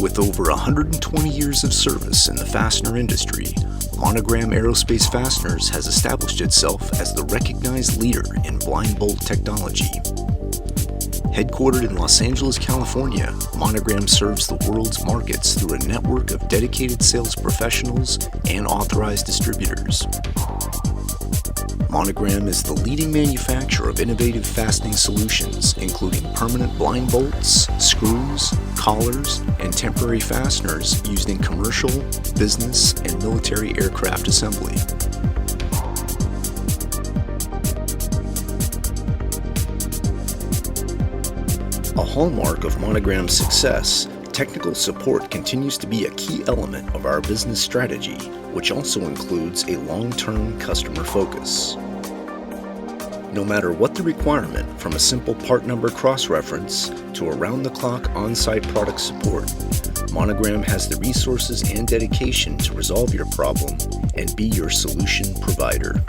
With over 120 years of service in the fastener industry, Monogram Aerospace Fasteners has established itself as the recognized leader in blind bolt technology. Headquartered in Los Angeles, California, Monogram serves the world's markets through a network of dedicated sales professionals and authorized distributors. Monogram is the leading manufacturer of innovative fastening solutions, including permanent blind bolts, screws, collars, and temporary fasteners used in commercial, business, and military aircraft assembly. A hallmark of Monogram's success, technical support continues to be a key element of our business strategy, which also includes a long-term customer focus. No matter what the requirement, from a simple part number cross-reference to around-the-clock on-site product support, Monogram has the resources and dedication to resolve your problem and be your solution provider.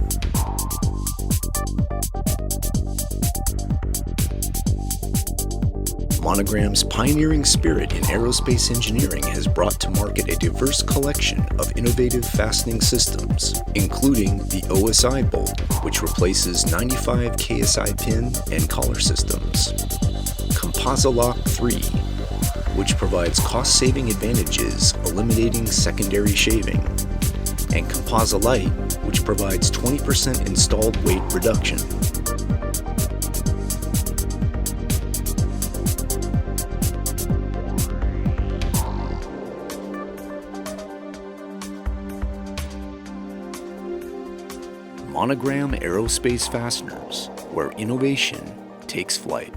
Monogram's pioneering spirit in aerospace engineering has brought to market a diverse collection of innovative fastening systems, including the OSI bolt, which replaces 95 KSI pin and collar systems, Composolock 3, which provides cost-saving advantages, eliminating secondary shaving, and Composolite, which provides 20% installed weight reduction. Monogram Aerospace Fasteners, where innovation takes flight.